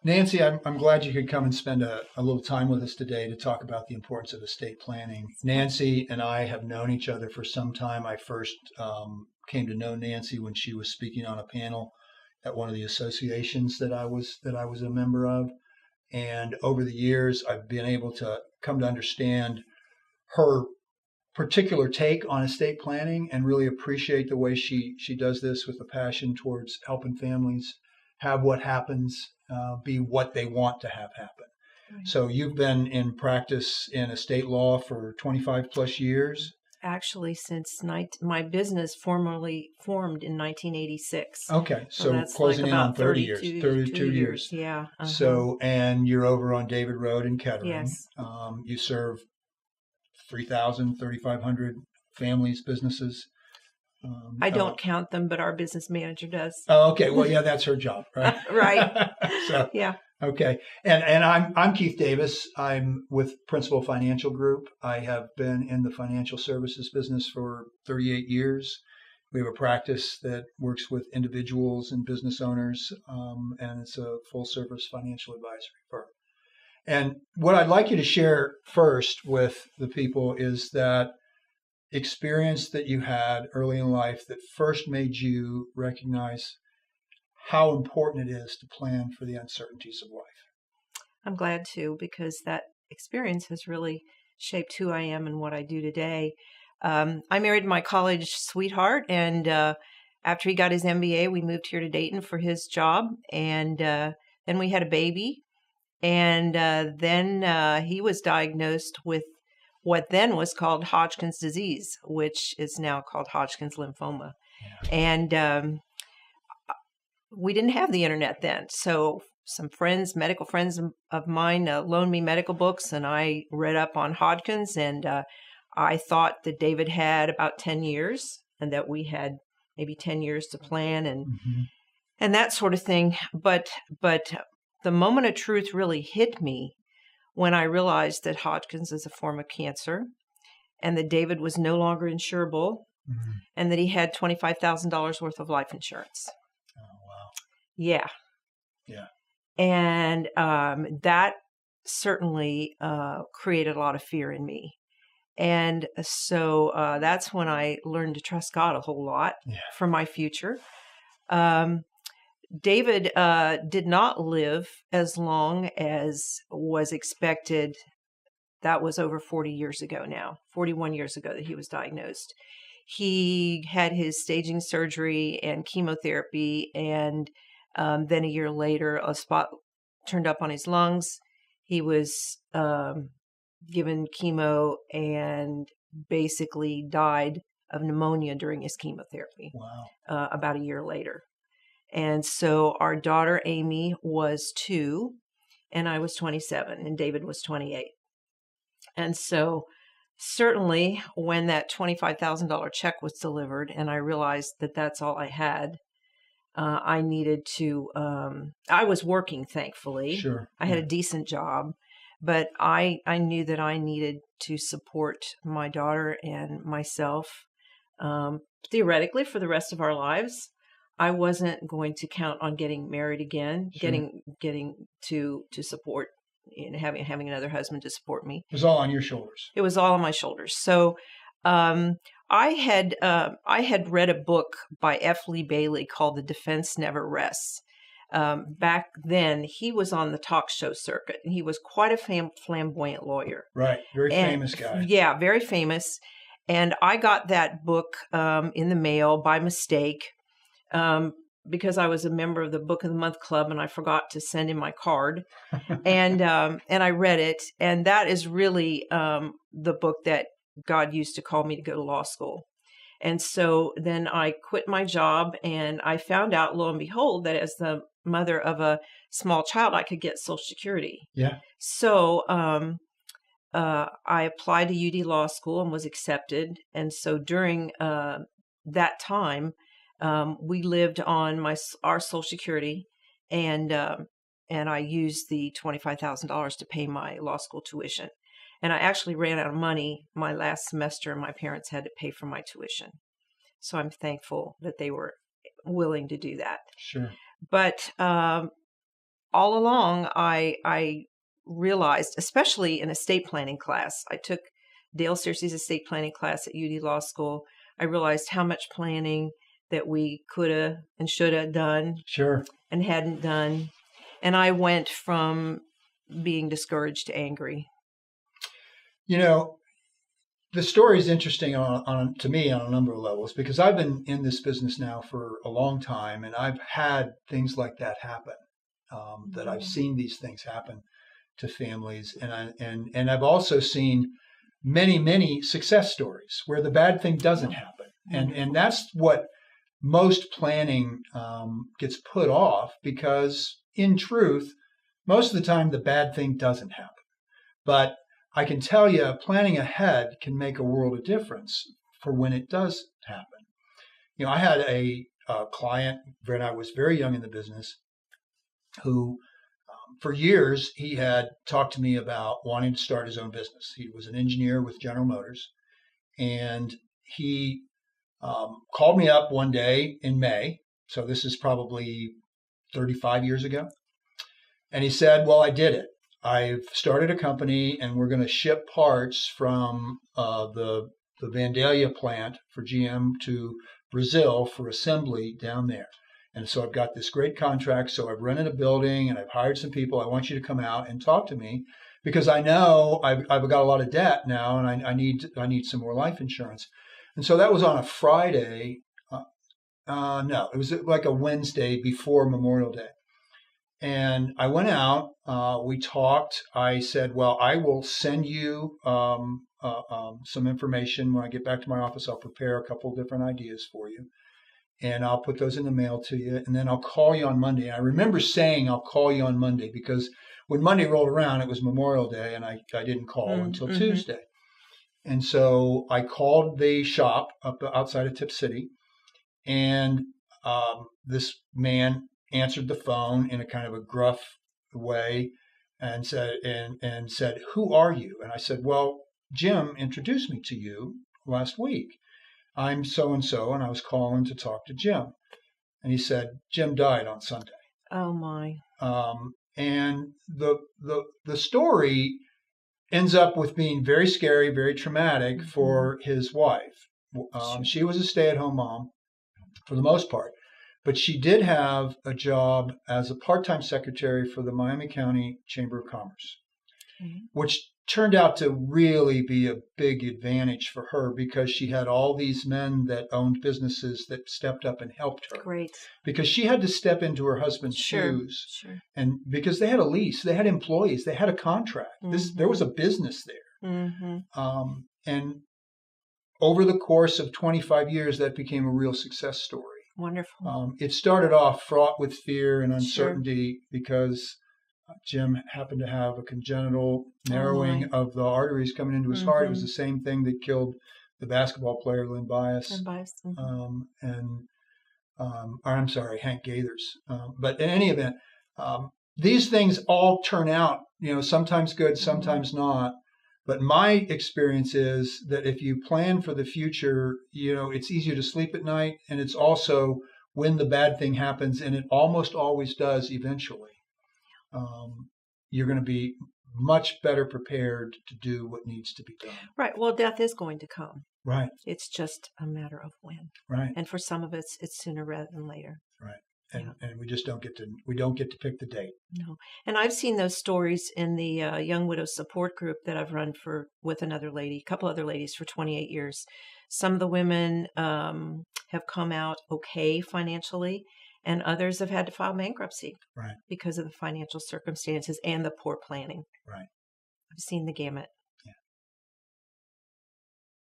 Nancy, I'm glad you could come and spend a little time with us today to talk about the importance of estate planning. Nancy and I have known each other for some time. I first came to know Nancy when she was speaking on a panel at one of the associations that I was a member of. And over the years, I've been able to come to understand her particular take on estate planning and really appreciate the way she does this with a passion towards helping families have what happens be what they want to have happen. Right. So you've been in practice in estate law for 25 plus years. Actually, since my business formally formed in 1986. Okay, so that's closing like in on about 32 years. Yeah. So, and you're over on David Road in Kettering. Yes. You serve 3,000, 3,500 families, businesses. I don't count them, but our business manager does. Oh, okay. Well, yeah, that's her job, right? Right. So, yeah. okay. And I'm Keith Davis. I'm with Principal Financial Group. I have been in the financial services business for 38 years. We have a practice that works with individuals and business owners, and it's a full service financial advisory firm. And what I'd like you to share first with the people is that experience that you had early in life that first made you recognize how important it is to plan for the uncertainties of life. I'm glad to, because that experience has really shaped who I am and what I do today. I married my college sweetheart, and after he got his MBA, we moved here to Dayton for his job, and then we had a baby, and then he was diagnosed with what then was called Hodgkin's disease, which is now called Hodgkin's lymphoma. Yeah. And we didn't have the internet then. So some friends, medical friends of mine, loaned me medical books, and I read up on Hodgkin's, and I thought that David had about 10 years and that we had maybe 10 years to plan and that sort of thing. But the moment of truth really hit me when I realized that Hodgkin's is a form of cancer and that David was no longer insurable and that he had $25,000 worth of life insurance. Oh, wow. Yeah. Yeah. And that certainly created a lot of fear in me. And so that's when I learned to trust God a whole lot for my future. David did not live as long as was expected. That was over 40 years ago now, 41 years ago that he was diagnosed. He had his staging surgery and chemotherapy, and then a year later, a spot turned up on his lungs. He was given chemo and basically died of pneumonia during his chemotherapy. Wow. About a year later. And so our daughter, Amy, was 2, and I was 27, and David was 28. And so certainly when that $25,000 check was delivered and I realized that that's all I had, I needed to, I was working, thankfully. Sure. I had a decent job, but I knew that I needed to support my daughter and myself, theoretically for the rest of our lives. I wasn't going to count on getting married again, getting to support, having another husband to support me. It was all on your shoulders. It was all on my shoulders. So I had read a book by F. Lee Bailey called The Defense Never Rests. Back then, he was on the talk show circuit, and he was quite a flamboyant lawyer. Right, very famous guy. Yeah, very famous. And I got that book in the mail by mistake. Because I was a member of the Book of the Month Club and I forgot to send him my card. And I read it. And that is really the book that God used to call me to go to law school. And so then I quit my job and I found out, lo and behold, that as the mother of a small child, I could get Social Security. Yeah. So I applied to UD Law School and was accepted. And so during that time, we lived on our Social Security, and I used the $25,000 to pay my law school tuition. And I actually ran out of money my last semester, and my parents had to pay for my tuition. So I'm thankful that they were willing to do that. Sure. But all along, I realized, especially in estate planning class, I took Dale Searcy's estate planning class at UD Law School. I realized how much planning that we could have and should have done Sure. and hadn't done. And I went from being discouraged to angry. You know, the story is interesting to me on a number of levels because I've been in this business now for a long time, and I've had things like that happen. That I've seen these things happen to families, and I've also seen many success stories where the bad thing doesn't happen, and that's what most planning gets put off because, in truth, most of the time the bad thing doesn't happen. But I can tell you, planning ahead can make a world of difference for when it does happen. I had a client when I was very young in the business who, for years, he had talked to me about wanting to start his own business. He was an engineer with General Motors, and he called me up one day in May. So this is probably 35 years ago. And he said, well, I did it. I've started a company and we're going to ship parts from the Vandalia plant for GM to Brazil for assembly down there. And so I've got this great contract. So I've rented a building and I've hired some people. I want you to come out and talk to me because I know I've got a lot of debt now and I need some more life insurance. And so that was on a Friday. No, it was like a Wednesday before Memorial Day. And I went out, we talked. I said, well, I will send you some information when I get back to my office. I'll prepare a couple of different ideas for you. And I'll put those in the mail to you. And then I'll call you on Monday. And I remember saying I'll call you on Monday because when Monday rolled around, it was Memorial Day. And I didn't call until Tuesday. And so I called the shop up outside of Tip City. And this man answered the phone in a kind of a gruff way and said, who are you? And I said, well, Jim introduced me to you last week. I'm so and so, and I was calling to talk to Jim. And he said, Jim died on Sunday. Oh my. And the story ends up with being very scary, very traumatic for his wife. She was a stay-at-home mom for the most part. But she did have a job as a part-time secretary for the Miami County Chamber of Commerce, which turned out to really be a big advantage for her because she had all these men that owned businesses that stepped up and helped her. Great. Because she had to step into her husband's shoes. Sure. And because they had a lease, they had employees, they had a contract. There was a business there. And over the course of 25 years, that became a real success story. Wonderful. It started off fraught with fear and uncertainty because Jim happened to have a congenital narrowing of the arteries coming into his heart. It was the same thing that killed the basketball player Lynn Bias. I'm sorry, Hank Gaithers. But in any event, these things all turn out, sometimes good, sometimes not. But my experience is that if you plan for the future, it's easier to sleep at night. And it's also when the bad thing happens, and it almost always does eventually, you're going to be much better prepared to do what needs to be done. Right. Well, death is going to come. Right. It's just a matter of when. Right. And for some of it's sooner rather than later. Right. And we just don't get to pick the date. No. And I've seen those stories in the Young Widows support group that I've run with another lady, a couple other ladies for 28 years. Some of the women have come out okay financially, and others have had to file bankruptcy because of the financial circumstances and the poor planning. Right. I've seen the gamut.